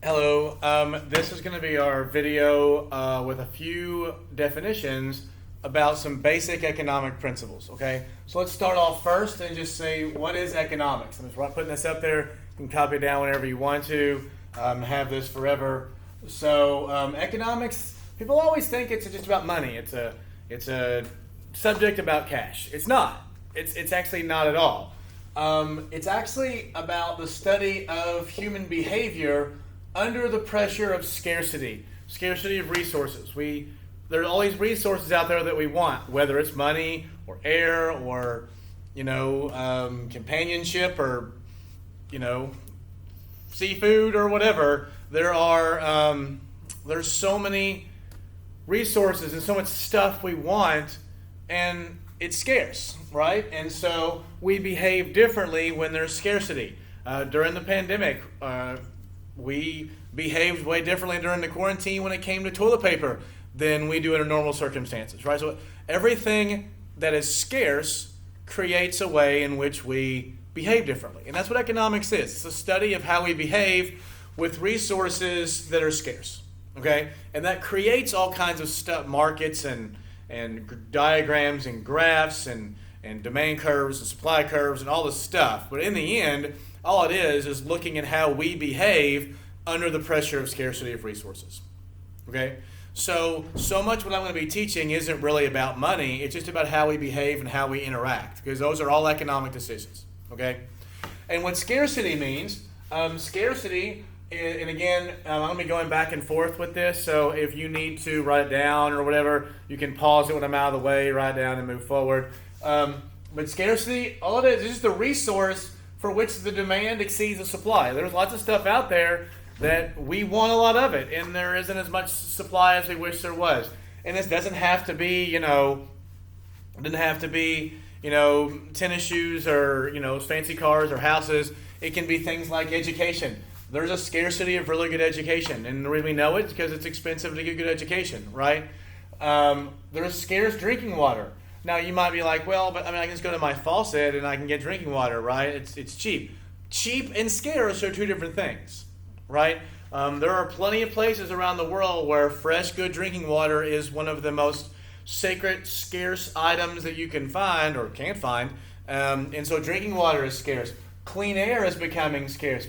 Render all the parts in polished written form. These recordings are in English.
Hello, this is going to be our video with a few definitions about some basic economic principles, okay? So let's start off first and just say, what is economics? I'm just putting this up there. You can copy it down whenever you want to, have this forever. So economics, people always think it's just about money. It's a subject about cash. It's not. It's actually not at all. It's actually about the study of human behavior under the pressure of scarcity of resources. There's all these resources out there that we want, whether it's money or air or companionship or seafood or whatever. There's so many resources and so much stuff we want, and it's scarce, right? And so we behave differently when there's scarcity. During the pandemic, we behaved way differently during the quarantine when it came to toilet paper than we do under normal circumstances, right? So everything that is scarce creates a way in which we behave differently. And that's what economics is. It's a study of how we behave with resources that are scarce, okay? And that creates all kinds of stuff, markets and diagrams and graphs and demand curves and supply curves and all this stuff. But in the end, all it is looking at how we behave under the pressure of scarcity of resources. Okay? So much what I'm going to be teaching isn't really about money. It's just about how we behave and how we interact, because those are all economic decisions. Okay? And what scarcity means, scarcity, and again, I'm going to be going back and forth with this, so if you need to write it down or whatever, you can pause it when I'm out of the way, write it down, and move forward. But scarcity, all it is just the resource for which the demand exceeds the supply. There's lots of stuff out there that we want a lot of it, and there isn't as much supply as we wish there was. And this doesn't have to be, tennis shoes or, fancy cars or houses. It can be things like education. There's a scarcity of really good education, and the reason we know it is because it's expensive to get good education, right? There's scarce drinking water. Now, you might be like, well, but I can just go to my faucet and I can get drinking water, right? It's cheap. Cheap and scarce are two different things, right? There are plenty of places around the world where fresh, good drinking water is one of the most sacred, scarce items that you can find or can't find. And so drinking water is scarce. Clean air is becoming scarce.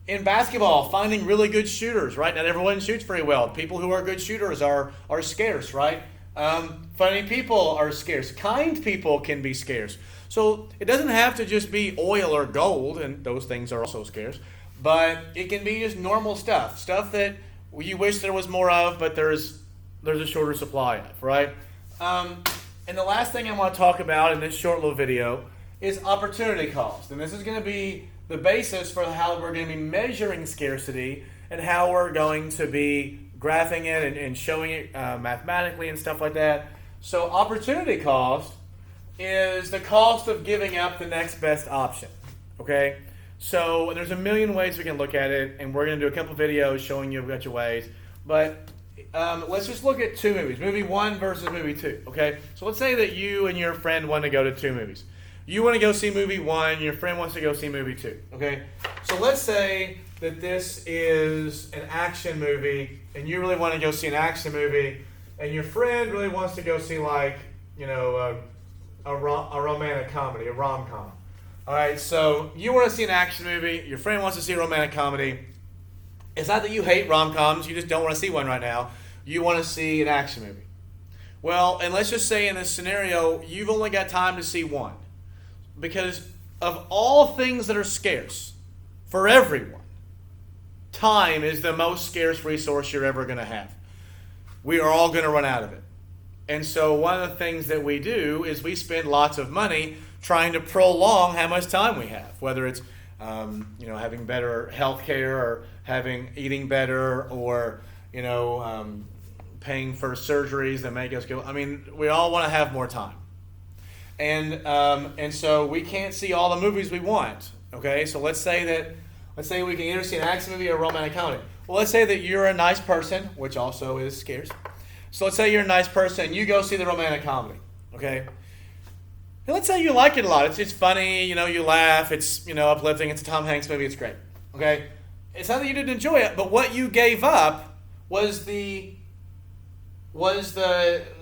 In basketball, finding really good shooters, right? Not everyone shoots very well. People who are good shooters are scarce, right? Funny people are scarce. Kind people can be scarce. So it doesn't have to just be oil or gold, and those things are also scarce, but it can be just normal stuff that you wish there was more of, but there's a shorter supply of, right? And the last thing I want to talk about in this short little video is opportunity cost. And this is going to be the basis for how we're going to be measuring scarcity and how we're going to be graphing it and showing it mathematically and stuff like that. So opportunity cost is the cost of giving up the next best option, okay? So there's a million ways we can look at it, and we're going to do a couple videos showing you a bunch of ways. But let's just look at two movies, movie one versus movie two, okay? So let's say that you and your friend want to go to two movies. You want to go see movie one, your friend wants to go see movie two, okay? So let's say that this is an action movie, and you really want to go see an action movie, and your friend really wants to go see a romantic comedy, a rom-com. All right, so you want to see an action movie, your friend wants to see a romantic comedy. It's not that you hate rom-coms, you just don't want to see one right now. You want to see an action movie. Well, and let's just say in this scenario, you've only got time to see one. Because of all things that are scarce for everyone, time is the most scarce resource you're ever going to have. We are all going to run out of it. And so one of the things that we do is we spend lots of money trying to prolong how much time we have, whether it's having better health care or eating better or paying for surgeries that make us go. We all want to have more time. And so we can't see all the movies we want. Okay, so let's say we can either see an action movie or a romantic comedy. Well, let's say that you're a nice person, which also is scarce. So let's say you're a nice person and you go see the romantic comedy. Okay, and let's say you like it a lot. It's funny, you laugh. It's uplifting. It's a Tom Hanks movie. It's great. Okay, it's not that you didn't enjoy it, but what you gave up was the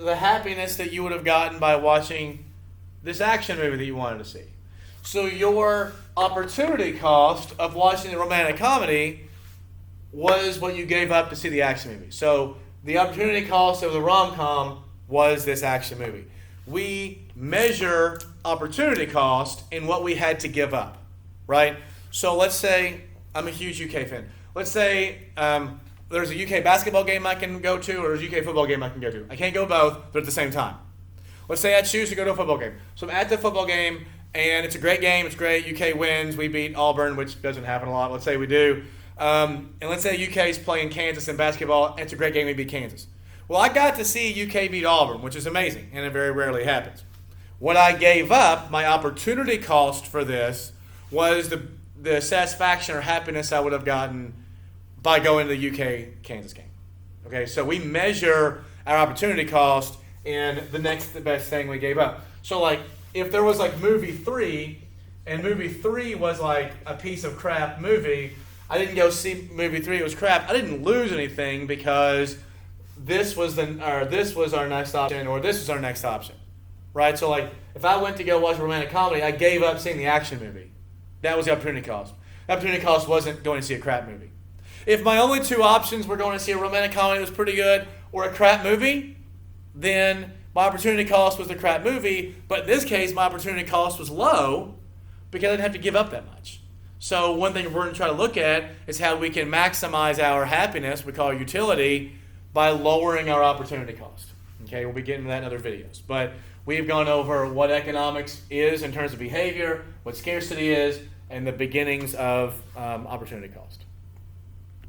happiness that you would have gotten by watching this action movie that you wanted to see. So your opportunity cost of watching the romantic comedy was what you gave up to see the action movie. So the opportunity cost of the rom-com was this action movie. We measure opportunity cost in what we had to give up, right? So let's say I'm a huge UK fan. Let's say there's a UK basketball game I can go to, or there's a UK football game I can go to. I can't go both, but at the same time. Let's say I choose to go to a football game. So I'm at the football game, and it's a great game. It's great. UK wins. We beat Auburn, which doesn't happen a lot. Let's say we do. And let's say UK is playing Kansas in basketball, and it's a great game. We beat Kansas. Well, I got to see UK beat Auburn, which is amazing, and it very rarely happens. What I gave up, my opportunity cost for this, was the satisfaction or happiness I would have gotten by going to the UK-Kansas game. Okay, so we measure our opportunity cost in the next best thing we gave up. So, like, if there was, like, movie 3, and movie 3 was, like, a piece of crap movie, I didn't go see movie 3, it was crap. I didn't lose anything because this was our next option, or this was our next option, right? So, like, if I went to go watch a romantic comedy, I gave up seeing the action movie. That was the opportunity cost. The opportunity cost wasn't going to see a crap movie. If my only two options were going to see a romantic comedy that was pretty good or a crap movie, then my opportunity cost was the crap movie. But in this case, my opportunity cost was low because I didn't have to give up that much. So one thing we're going to try to look at is how we can maximize our happiness, we call utility, by lowering our opportunity cost. Okay, we'll be getting to that in other videos. But we've gone over what economics is in terms of behavior, what scarcity is, and the beginnings of opportunity cost.